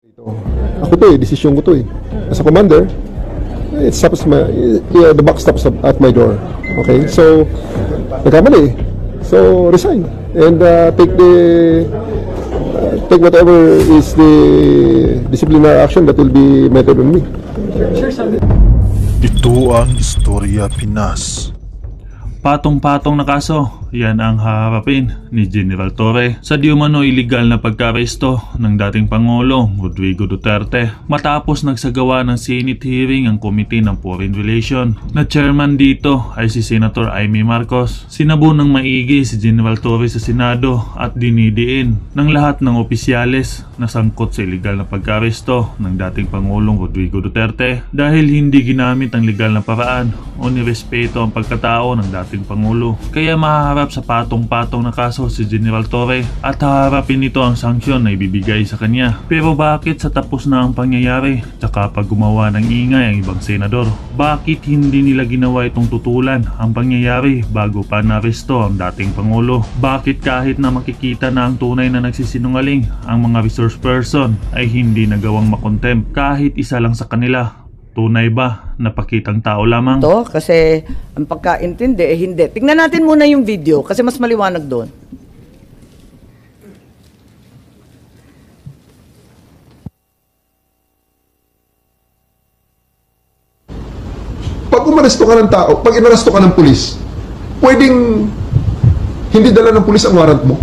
Ako to desisyon ko to As a commander, it stops the buck stops at my door. Okay, so nagkamali. So resign and take whatever is the disciplinary action that will be meted on me. Ito ang Istorya Pinas. Patong-patong na kaso, yan ang haharapin ni General Torre sa di umano iligal na pagkaresto ng dating Pangulo Rodrigo Duterte matapos nagsagawa ng Senate hearing ang Committee ng Foreign Relations na chairman dito ay si Senator Amy Marcos. Sinabo ng maigi si General Torre sa Senado at dinidiin ng lahat ng opisyales na sangkot sa iligal na pagkaresto ng dating Pangulong Rodrigo Duterte dahil hindi ginamit ang legal na paraan o nirespeto ang pagkatao ng dating Pangulo. Kaya mahaharap sa patong-patong na kaso si General Torre at haharapin nito ang sanksyon na ibibigay sa kanya. Pero bakit sa tapos na ang pangyayari tsaka pag gumawa ng ingay ang ibang senador? Bakit hindi nila ginawa itong tutulan ang pangyayari bago pa naresto ang dating Pangulo? Bakit kahit na makikita na ang tunay na nagsisinungaling ang mga resource person ay hindi nagawang makontempt kahit isa lang sa kanila? Tunay ba na pakitang tao lamang? To, kasi ang pagkaintindi hindi. Tingnan natin muna yung video kasi mas maliwanag doon. Pag umaresto ka ng tao, pag inaresto ka ng pulis, pwedeng hindi dala ng pulis ang warrant mo.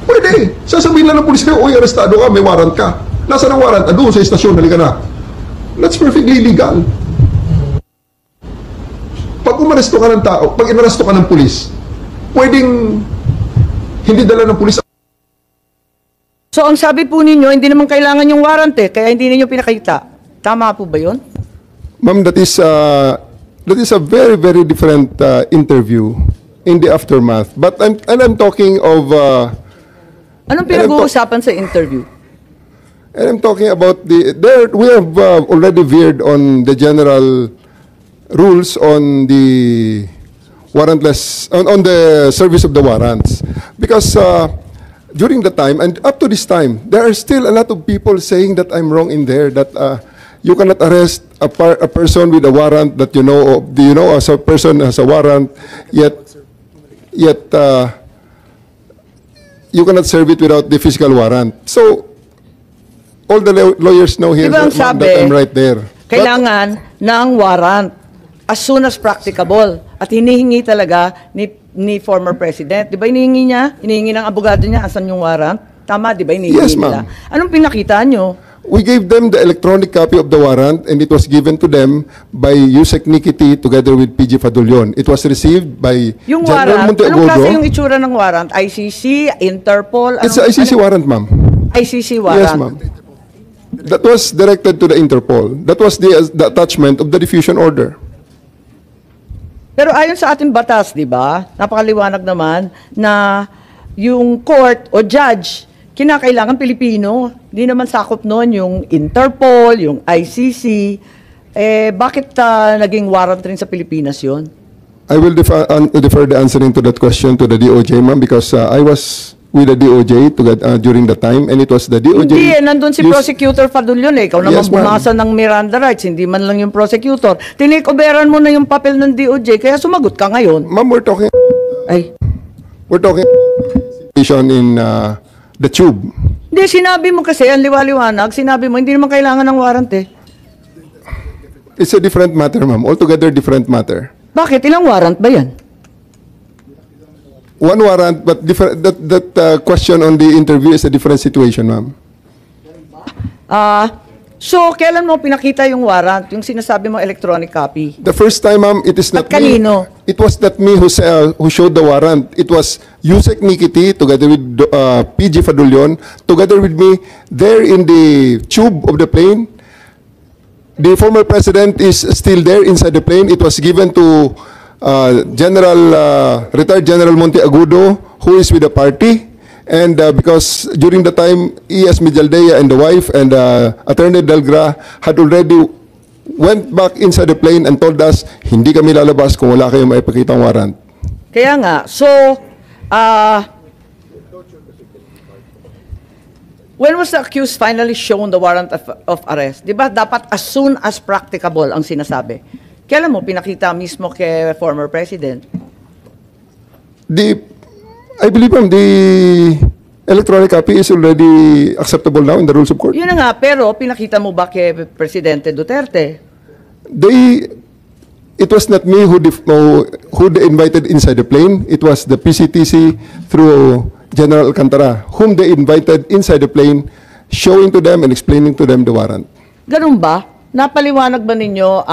Pwede. Sasabihin lang ng pulis kayo, uy, arestado ka, may warrant ka. Nasaan ang warrant? Doon sa istasyon, halika na. That's perfectly legal. Pag umaresto ka ng tao, pag inaresto ka ng pulis, pwedeng hindi dala ng pulis. So ang sabi po ninyo, hindi naman kailangan yung warrant kaya hindi ninyo pinakita. Tama po ba yun? Ma'am, that is a very, very different interview in the aftermath. But I'm talking of... Anong pinag-uusapan sa interview? And I'm talking about we have already veered on the general rules on the warrantless, on the service of the warrants. Because during the time, and up to this time, there are still a lot of people saying that I'm wrong in there, that you cannot arrest a person with a warrant that you know as a person has a warrant, yet you cannot serve it without the physical warrant. So, all the lawyers know here Diba that I'm right there. Kailangan ng warrant as soon as practicable. At hinihingi talaga ni former president. Di ba hinihingi niya? Hinihingi ng abogado niya, asan yung warrant? Tama, di ba hinihingi Yes, nila? ma'am. Anong pinakita nyo? We gave them the electronic copy of the warrant and it was given to them by Yusek Nikiti together with PG Fadulyon. It was received by Yung General warrant, anong klase yung Monteagudo. itsura ng warrant? ICC, Interpol? It's a ICC warrant, ma'am. ICC warrant. Yes, ma'am. That was directed to the Interpol. That was the attachment of the diffusion order. Pero ayon sa ating batas, di ba, napakaliwanag naman na yung court o judge, kinakailangan Pilipino. Hindi naman sakop noon yung Interpol, yung ICC. Bakit naging warrant rin sa Pilipinas yun? I will defer the answering to that question to the DOJ, ma'am, because I was with the DOJ during the time, and it was the DOJ. Hindi, nandun si Prosecutor Fadulyon Ikaw naman Yes, ma'am. bumasa ng Miranda rights, hindi man lang yung prosecutor. Tinikoberan mo na yung papel ng DOJ, kaya sumagot ka ngayon. Ma'am, we're talking situation in the tube. Hindi, sinabi mo kasi, ang liwaliwanag, sinabi mo, hindi naman kailangan ng warrant It's a different matter, ma'am. Altogether different matter. Bakit? Ilang warrant ba yan? One warrant, but different. That question on the interview is a different situation, ma'am. So, kailan mo pinakita yung warrant, yung sinasabi mo electronic copy? The first time, ma'am, it is not At kanino? me. It was not me who showed the warrant. It was Yusek Nikiti together with PG Fadulyon, together with me there in the tube of the plane. The former president is still there inside the plane. It was given to retired General Monteagudo, who is with the party. And because during the time, E.S. Mijaldea and the wife and Attorney Delgra had already went back inside the plane and told us, hindi kami lalabas kung wala kayong maipakitang warrant. Kaya nga, so, When was the accused finally shown the warrant of arrest? Di ba dapat as soon as practicable ang sinasabi? Kailan mo pinakita mismo kay former president? I believe, ma'am, the electronic copy is already acceptable now in the rules of court. Yun na nga, pero pinakita mo ba kay Presidente Duterte? It was not me who they invited inside the plane. It was the PCTC through General Alcantara, whom they invited inside the plane, showing to them and explaining to them the warrant. Ganun ba? Napaliwanag ba ninyo,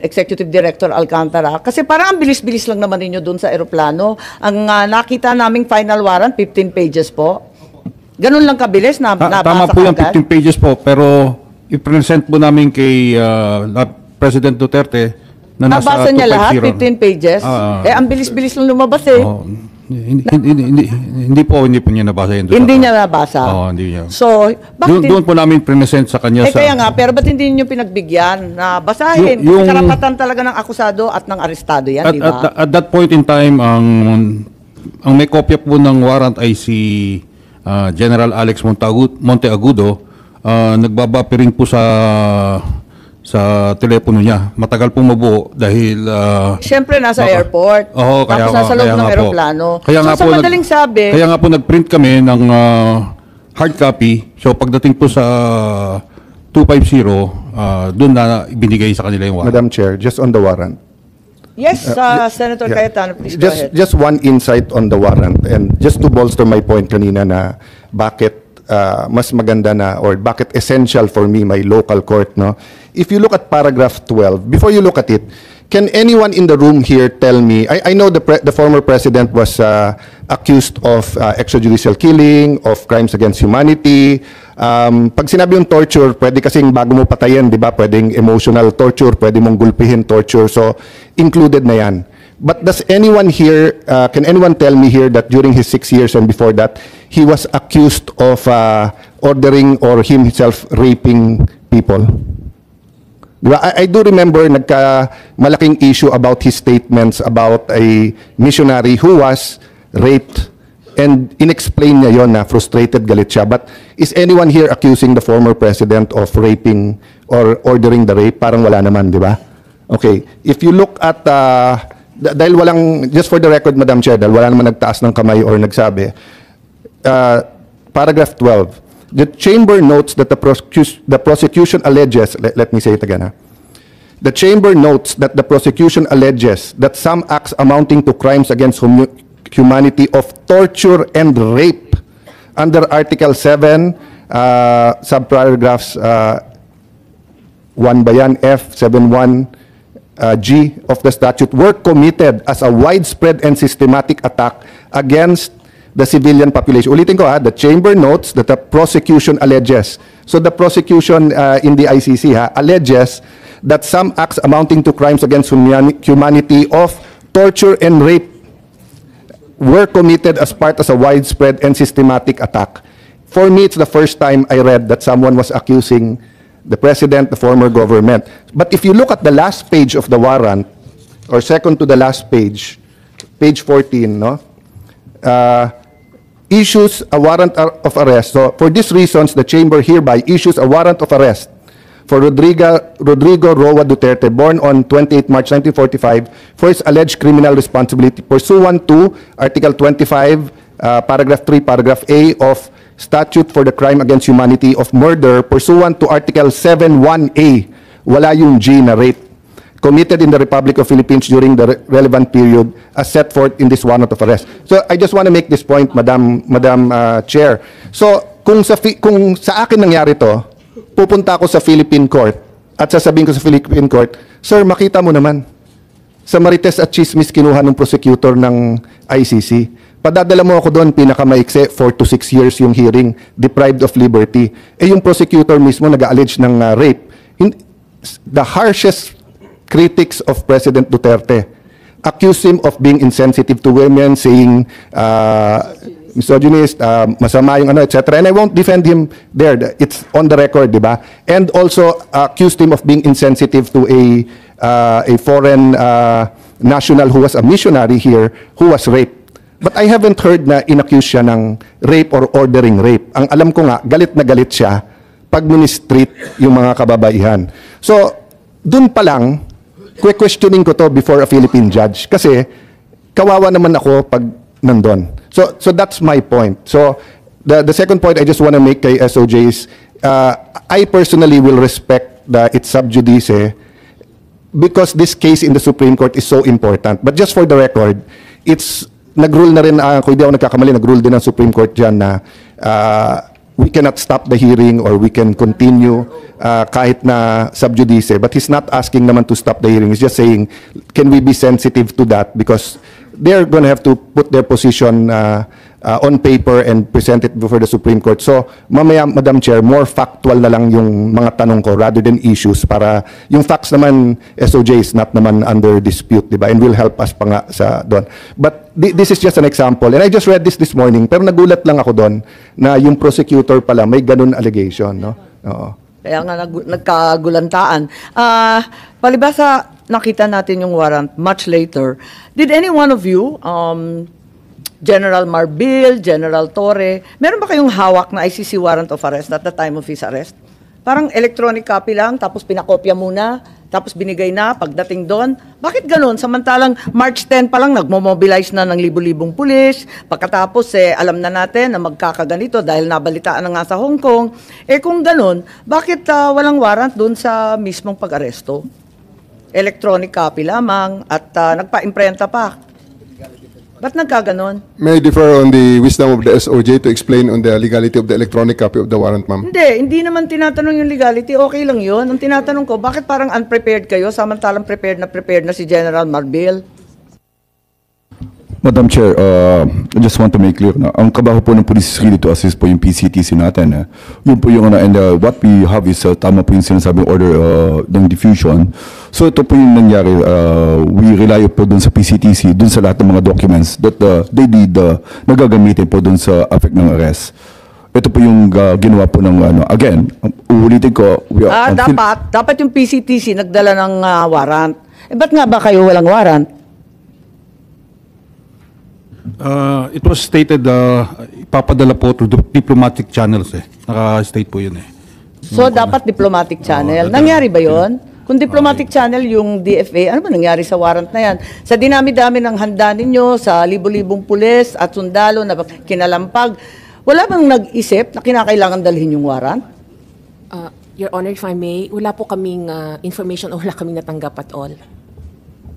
Executive Director Alcantara? Kasi parang ang bilis-bilis lang naman ninyo dun sa aeroplano. Ang nakita naming final warrant, 15 pages po. Ganun lang kabilis na nabasa Tama po yung agad? 15 pages po, pero i-present po namin kay President Duterte na nasa Nabasa niya lahat, 250. 15 pages? Ang bilis-bilis lang lumabas eh. Oh, hindi po niya nabasa yun. Hindi niya nabasa? Oo, hindi niya. So, bakit Doon po namin present sa kanya sa... kaya nga, pero ba't hindi niyo pinagbigyan na basahin? Karapatan talaga ng akusado at ng arestado yan, di ba? At that point in time, ang may kopya po ng warrant ay si General Alex Monteagudo. Nagbabapa rin po sa telepono niya. Matagal pong mabuo dahil... Siyempre, nasa airport. Oo, tapos nasa loob ng aeroplano. So, madaling sabi... Kaya nga po nag-print kami ng hard copy. So, pagdating po sa 250, doon na ibinigay sa kanila yung warrant. Madam Chair, just on the warrant. Yes, Senator Cayetano, please go ahead. Just one insight on the warrant and just to bolster my point kanina na bakit mas maganda na or bakit essential for me my local court, no? If you look at paragraph 12, before you look at it, can anyone in the room here tell me, I know the former president was accused of extrajudicial killing, of crimes against humanity. Pag sinabi yung torture, pwede kasing bago mo patayin, di ba? Pwedeng emotional torture, pwede mong gulpihin torture. So, included na yan. But does anyone here, can anyone tell me here that during his 6 years and before that, he was accused of ordering or himself raping people? Diba? I do remember malaking issue about his statements about a missionary who was raped and inexplain niya yon na frustrated, galit siya. But is anyone here accusing the former president of raping or ordering the rape? Parang wala naman, di ba? Okay. If you look at, dahil walang, just for the record, Madam Chair, dahil wala naman nagtaas ng kamay or nagsabi, paragraph 12, the chamber notes that the prosecution alleges, let me say it again. The chamber notes that the prosecution alleges that some acts amounting to crimes against humanity of torture and rape under Article 7, subparagraphs 1 ba yan, F, 71, G of the statute were committed as a widespread and systematic attack against the civilian population. Ulitin ko the chamber notes that the prosecution alleges. So the prosecution in the ICC alleges that some acts amounting to crimes against humanity of torture and rape were committed as part of a widespread and systematic attack. For me, it's the first time I read that someone was accusing the president, the former government. But if you look at the last page of the warrant, or second to the last page, page 14, no? Issues a warrant of arrest. So, for these reasons, the chamber hereby issues a warrant of arrest for Rodrigo Roa Duterte, born on 28 March 1945, for his alleged criminal responsibility pursuant to Article 25, Paragraph 3, Paragraph A of Statute for the Crime Against Humanity of Murder, pursuant to Article 7(1)A, wala yung G na rape, committed in the Republic of Philippines during the relevant period as set forth in this warrant of arrest. So I just want to make this point, Madam Chair. So kung sa akin nangyari to, pupunta ako sa Philippine Court at sasabihin ko sa Philippine Court, Sir, makita mo naman, sa Marites at Chismis kinuha ng prosecutor ng ICC. Padadala mo ako doon, pinakamaikse, 4 to 6 years yung hearing, deprived of liberty. Yung prosecutor mismo nag-allege ng rape. The harshest critics of President Duterte accuse him of being insensitive to women, saying misogynist, masama yung etc. And I won't defend him there. It's on the record, di ba? And also accused him of being insensitive to a foreign national who was a missionary here who was raped. But I haven't heard na inaccuse siya ng rape or ordering rape. Ang alam ko nga, galit na galit siya pag ministreat yung mga kababaihan. So, dun pa lang, questioning ko to before a Philippine judge. Kasi, kawawa naman ako pag nandun. So that's my point. So, the second point I just want to make kay SOJ is, I personally will respect its sub judice because this case in the Supreme Court is so important. But just for the record, nag-rule na rin, kung hindi ako nagkakamali, nag-rule din ang Supreme Court dyan na we cannot stop the hearing or we can continue kahit na sub judice. But he's not asking naman to stop the hearing. He's just saying, can we be sensitive to that? Because they're going to have to put their position on paper and present it before the Supreme Court. So, mamaya, Madam Chair, more factual na lang yung mga tanong ko rather than issues para yung facts naman, SOJ is not naman under dispute, di ba? And will help us pa nga sa doon. But this is just an example. And I just read this morning, pero nagulat lang ako doon na yung prosecutor pala may ganun allegation, no? Oo. Kaya nga nagkagulantaan. Palibasa, nakita natin yung warrant much later. Did any one of you, General Marbil, General Torre, meron ba kayong hawak na ICC warrant of arrest at the time of his arrest? Parang electronic copy lang, tapos pinakopya muna, tapos binigay na pagdating doon. Bakit ganun? Samantalang March 10 pa lang nagmo-mobilize na ng libu-libong pulis. Pagkatapos alam na natin na magkakaganito dahil nabalitaan na nga sa Hong Kong. Kung ganun, bakit walang warrant doon sa mismong pag-aresto? Electronic copy lamang at nagpa-imprenta pa. Ba't nagkaganon? May I differ on the wisdom of the SOJ to explain on the legality of the electronic copy of the warrant, ma'am? Hindi naman tinatanong yung legality. Okay lang yun. Ang tinatanong ko, bakit parang unprepared kayo samantalang prepared na si General Marbil? Madam Chair, I just want to make clear na ang kabaho po ng police is really to assist po yung PCTC natin. Yun po yung and what we have is tama po yung sinasabing order ng diffusion. So ito po yung nangyari, we rely po dun sa PCTC, dun sa lahat ng mga documents that they did, nagagamitin po dun sa effect ng arrest. Ito po yung ginawa po ng again, uulitin ko. Dapat yung PCTC nagdala ng warrant. Ba't nga ba kayo walang warrant? It was stated, ipapadala po through diplomatic channels Naka-state po yun So, dapat diplomatic channel. Nangyari ba yon? Kung diplomatic channel yung DFA, ano ba nangyari sa warrant na yan? Sa dinami-dami ng handa ninyo, sa libo-libong pulis at sundalo na kinalampag, wala bang nag-isip na kinakailangan dalhin yung warrant? Your Honor, if I may, wala po kaming information o wala kaming natanggap at all.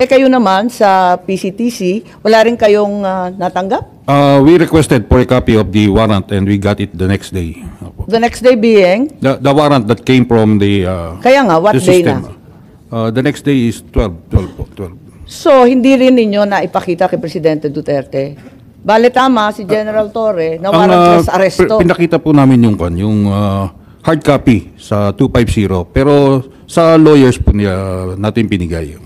Kayo naman sa PCTC, wala rin kayong natanggap? We requested for a copy of the warrant and we got it the next day. The next day being? The warrant that came from the Kaya nga, what the day system. The next day is 12. So, hindi rin ninyo na ipakita kay Presidente Duterte? Bale tama, si General Torre, na warrantless arresto. Pinakita po namin yung hard copy sa 250, pero sa lawyers po natin pinigay.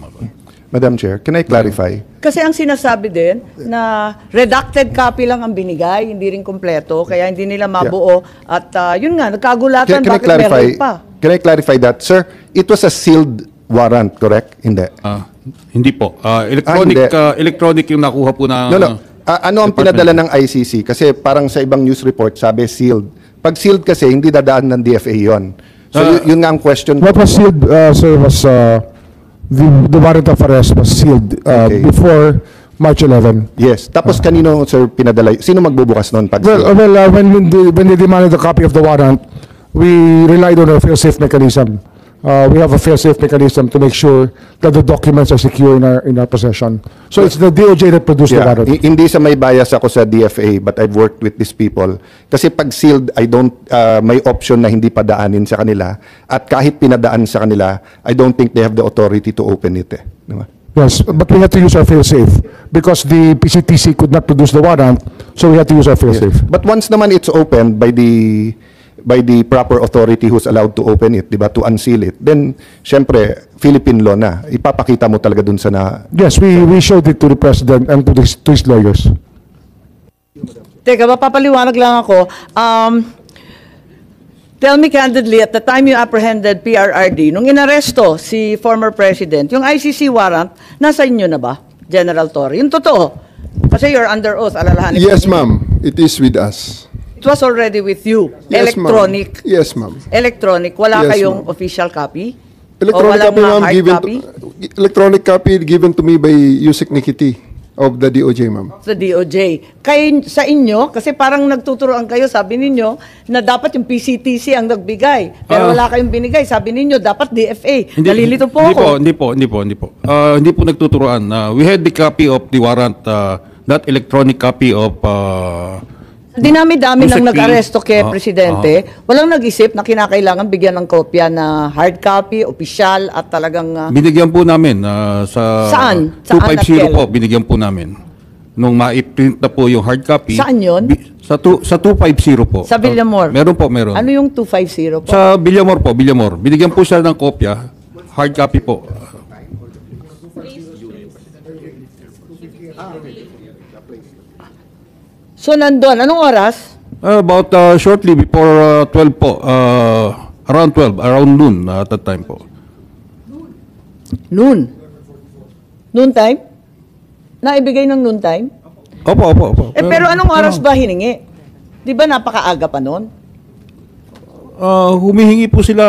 Madam Chair, can I clarify? Kasi ang sinasabi din na redacted copy lang ang binigay, hindi rin kompleto, kaya hindi nila mabuo. At yun nga, nagkagulatan, bakit meron pa? Can I clarify that? Sir, it was a sealed warrant, correct? Hindi. Hindi po. Hindi. Electronic yung nakuha po na... No. Ano ang pinadala ng ICC? Kasi parang sa ibang news report, sabi sealed. Pag sealed kasi, hindi dadaan ng DFA yon. So yun nga ang question. What was sealed, sir, was... The warrant of arrest was sealed before March 11. Yes. Tapos kanino, sir, pinadala? Sino magbubukas noon pag sealed? When they demanded the copy of the warrant, we relied on a fail-safe mechanism. We have a fail-safe mechanism to make sure that the documents are secure in our possession. So it's the DOJ that produced the warrant. Hindi sa may bias ako sa DFA, but I've worked with these people. Kasi pag sealed, may option na hindi padaanin sa kanila. At kahit pinadaan sa kanila, I don't think they have the authority to open it. Diba? Yes, but we had to use our fail-safe because the PCTC could not produce the warrant, so we had to use our fail-safe. But once naman it's opened by the proper authority who's allowed to open it, diba, to unseal it, then, syempre, Philippine law na. Ipapakita mo talaga dun sa na... Yes, we showed it to the President and to his lawyers. Teka, mapapaliwanag lang ako. Tell me candidly, at the time you apprehended PRRD, nung inaresto si former President, yung ICC warrant, nasa inyo na ba, General Torre? Yung totoo. Kasi you're under oath, alalahanin Yes, ko. ma'am. It is with us. It was already with you. Yes, ma'am. Electronic. Yes, ma'am. Electronic. Wala Yes, kayong ma'am. official copy? O Electronic walang copy, ma'am, hard given copy? electronic copy given to me by Yusek Nikiti of the DOJ, ma'am. Sa DOJ. Sa inyo, kasi parang nagtuturoan kayo, sabi ninyo, na dapat yung PCTC ang nagbigay. Pero wala kayong binigay. Sabi ninyo, dapat DFA. Nalilito po ako. Hindi po. Hindi po nagtuturoan. We had the copy of the warrant, that electronic copy of Dinami-dami nang Yusek P. nag-aresto kay Presidente. Walang nag-isip na kinakailangan bigyan ng kopya na hard copy, opisyal, at talagang... binigyan po namin sa Saan? Saan at 250 po, kailan? binigyan po namin. Nung ma-print na po yung hard copy. Saan yun? Sa 250 po. Sa Villamor? Meron po, meron. Ano yung 250 po? Sa Villamor po, Villamor. Binigyan po siya ng kopya, hard copy po. So, nandun. Anong oras? About shortly before 12 po. Around 12, around noon at that time po. Noon. Noon time? Naibigay ng noon time? Opo. Pero anong oras ba hiningi? Di ba napakaaga pa noon? Humihingi po sila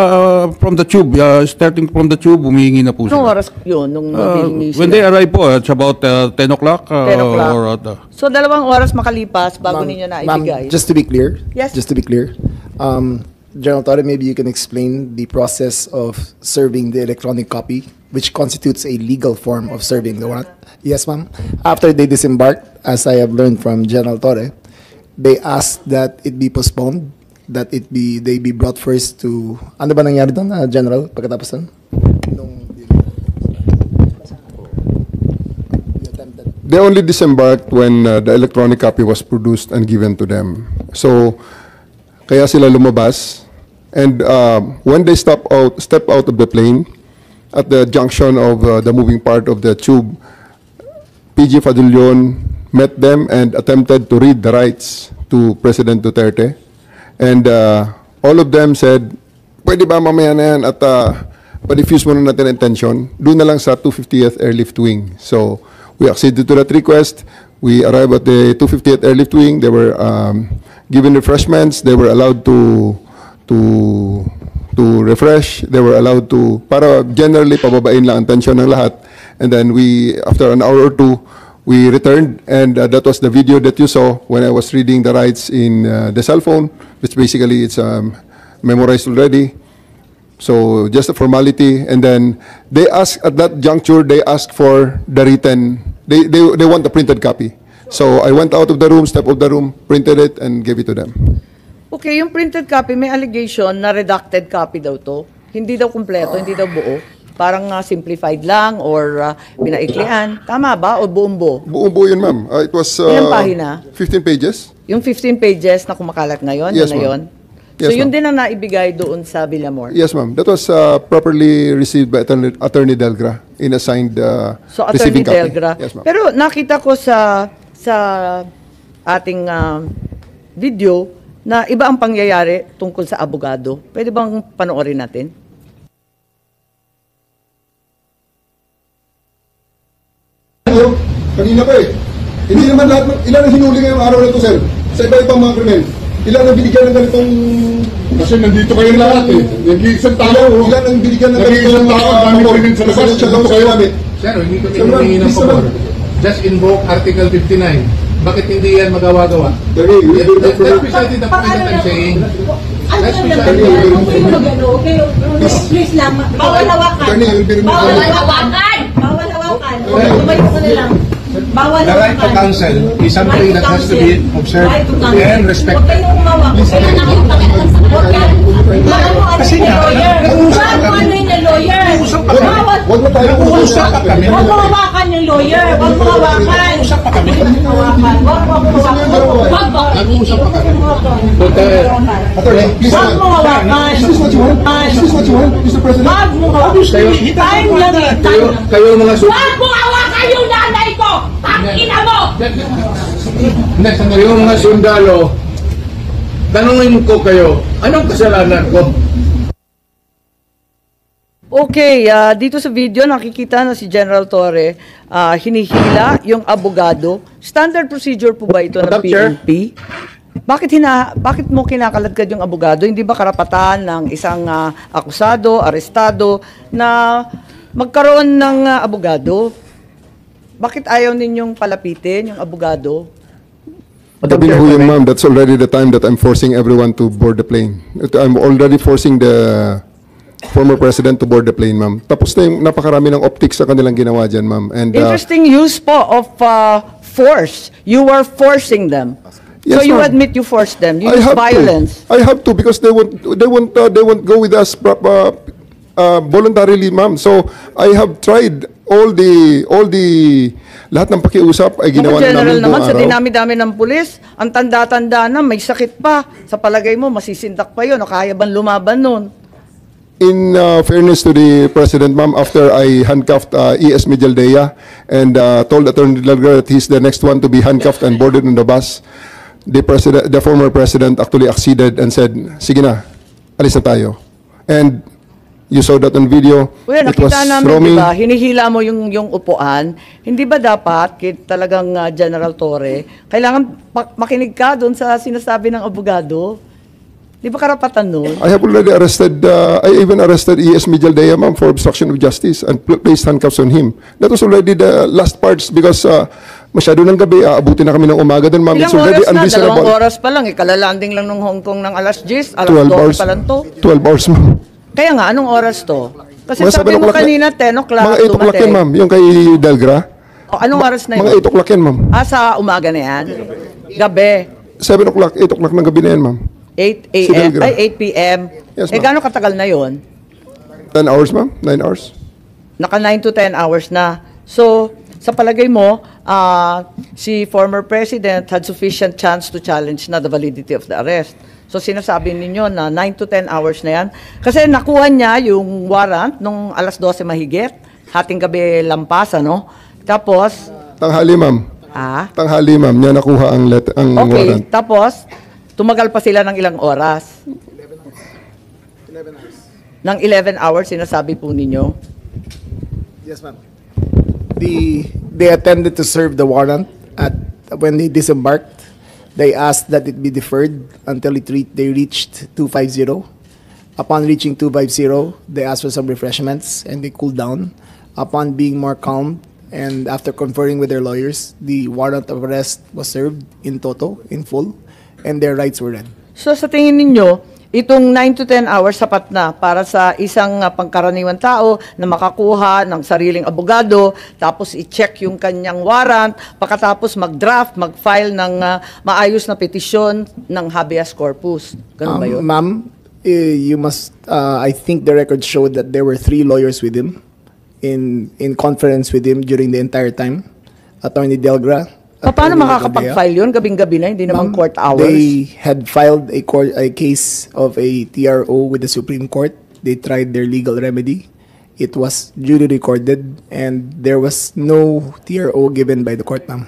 from the tube. Starting from the tube, humihingi na po Anong sila. oras yun nung hiningi When sila? they arrive po, it's about 10 o'clock. 10 o'clock. Or, So, 2 oras makalipas bago ninyo naibigay. Ma'am, just to be clear, Yes. General Torre, maybe you can explain the process of serving the electronic copy, which constitutes a legal form of serving the warrant. Yes, ma'am. After they disembarked, as I have learned from General Torre, they asked that it be postponed, that they be brought first to, ano ba nangyari doon, General, pagkatapos doon? They only disembarked when the electronic copy was produced and given to them. So, kaya sila lumabas. And when they step out of the plane, at the junction of the moving part of the tube, PG Fadulyon met them and attempted to read the rights to President Duterte. And all of them said, pwede ba mamaya na yan at pa-diffuse muna natin ang tension. Doon na lang sa 250th Airlift Wing. So, we acceded to that request. We arrived at the 250th Airlift Wing. They were given refreshments. They were allowed to refresh. They were allowed to, para generally pababain lang ang tension ng lahat. And then after an hour or two, we returned, and that was the video that you saw when I was reading the rights in the cell phone, which basically it's memorized already. So just a formality, and then they asked at that juncture, they asked for the written. They want the printed copy. So I went out of the room, stepped out of the room, printed it, and gave it to them. Okay, yung printed copy, may allegation na redacted copy daw to. Hindi daw kumpleto, hindi daw buo. Parang simplified lang or pinaiklian. Tama ba? O buong-buo? Buong-buo yun, ma'am. It was Ilang pahina? 15 pages. Yung 15 pages na kumakalat ngayon, Yes, yun na yun? ma'am. Yes, So yun ma'am. din ang naibigay doon sa Villamor? Yes, ma'am. That was properly received by Attorney Delgra in assigned So Attorney receiving copy. Delgra. Yes, ma'am. Pero nakita ko sa ating video na iba ang pangyayari tungkol sa abogado. Pwede bang panoorin natin? Kanina pa eh. Hindi naman lahat, ilan ang hinuli ngayong araw na ito, sir? Sa iba-ibang mga krimen. Ilan ang binigyan ng ganitong... Kasi nandito kayo lahat eh. Nag-iisang tao. Ilan ang binigyan ng Nag-iisang ganitong... tao. Dami krimen sa labas. Nandito kayo namin. Sir, hindi kami Sir, humingi ng please, pabor. sir. Just invoke Article 59. Bakit hindi yan magawa-gawa? That's precisely the point that I'm saying. That's precisely the point. Please lang, bawal hawakan. Bawal hawakan! Bawal hawakan. Tumayo ka na lang. Bawal The right to hawakan. counsel is something that has to be observed and Huwag respected. kayong umawak. Huwag kayong nakipakialam sa kanila. Kasi nga, Ano yung lawyer? Bawal. Huwag na tayo nag-uusap pa kami. Huwag mo hawakan yung lawyer. Huwag mo hawakan. Nag-uusap pa kami. Huwag mo hawakan. Huwag mo hawakan. Huwag mo. Nag-uusap pa kami. Attorney, please. Huwag mo hawakan. Is this what you want? Is this what you want, Mr. President? Huwag mo hawakan. Time lang eh. Time lang. Kayo mga Huwag mo hawakan yung nanay ko! Tangina mo! Kayo mga sundalo, tanungin ko kayo, anong kasalanan ko? Okay, dito sa video nakikita na si General Torre hinihila yung abogado. Standard procedure po ba ito ng Madam Chair? PNP? Bakit mo kinakaladkad yung abogado? Hindi ba karapatan ng isang akusado, arestado na magkaroon ng abogado? Bakit ayaw ninyong palapitin yung abogado? Sabi ho yun, ma'am, that's already the time that I'm forcing everyone to board the plane. I'm already forcing the former president to board the plane, ma'am. Tapos na yung napakarami ng optics sa kanilang ginawa dyan, ma'am. And, Interesting use po of force. You were forcing them. Yes, So you ma'am. admit you forced them. You I use have violence. To. I have to because they won't go with us voluntarily, ma'am. So I have tried all the lahat ng pakiusap ay ginawa Ako, General namin naman, buong sa araw. dinami-dami ng pulis, ang tanda-tanda na, may sakit pa. Sa palagay mo, masisindak pa yun, o kaya bang lumaban nun? In fairness to the president, ma'am, after I handcuffed E.S. Mijaldea and told Attorney Delgado that he's the next one to be handcuffed and boarded on the bus, the former president actually acceded and said, sige na, alis na tayo. And you saw that on video. Well, It was nakita namin, Romy. di ba, hinihila mo yung upuan. Hindi ba dapat, talagang General Torre, kailangan makinig ka doon sa sinasabi ng abogado? Di ba karapatan nun? I have already arrested, I even arrested E.S. Mijaldea, ma'am, for obstruction of justice and placed handcuffs on him. That was already the last parts because masyado ng gabi, aabutin na kami ng umaga din, ma'am. It's Ilang already oras na? unreasonable. 2 oras pa lang. Kalalanding lang ng Hong Kong ng alas 10. Alas 12 12 hours. pa lang to. 12 hours, ma'am. Kaya nga, anong oras to? Kasi Mga sabi 7 mo o'clock na- kanina, 10 o'clock Mga 8 o'clock yan, dumating. ma'am. Yung kay Delgra. O, anong oras na Mga yun? 8 o'clock yan, ma'am. Sa umaga na yan? Gabi? 7 o'clock, 8 o'clock ng gabi na yan, ma'am. 8 Si a.m. Delgra. Ay, 8 p.m. Yes, ma'am. Gano'ng katagal na yon? 10 hours, ma'am. 9 hours. Naka 9 to 10 hours na. So, sa palagay mo, si former president had sufficient chance to challenge na the validity of the arrest. So, sinasabi ninyo na 9 to 10 hours na yan. Kasi nakuha niya yung warrant nung alas 12 mahigit. Hating gabi lampas, ano? Tapos, Tanghali, ma'am. Tanghali, ma'am. Niya nakuha ang okay. warrant. Tapos, tumagal pa sila ng ilang oras. 11 hours. Ng 11 hours, sinasabi po ninyo. Yes, ma'am. They attended to serve the warrant when they disembarked. They asked that it be deferred until they reached 250. Upon reaching 250, they asked for some refreshments and they cooled down. Upon being more calm and after conferring with their lawyers, the warrant of arrest was served in toto, in full, and their rights were read. So sa tingin ninyo, itong 9 to 10 hours sapat na para sa isang pangkaraniwang tao na makakuha ng sariling abogado, tapos i-check yung kanyang warrant, pagkatapos mag-draft, mag-file ng maayos na petisyon ng habeas corpus. Ganun ba yun? Ma'am, you must, I think the record showed that there were 3 lawyers with him in conference with him during the entire time. Attorney Delgra. Paano makakapag-file yun? Gabing-gabi na, hindi naman court hours. They had filed a case of a TRO with the Supreme Court. They tried their legal remedy. It was duly recorded and there was no TRO given by the court, ma'am.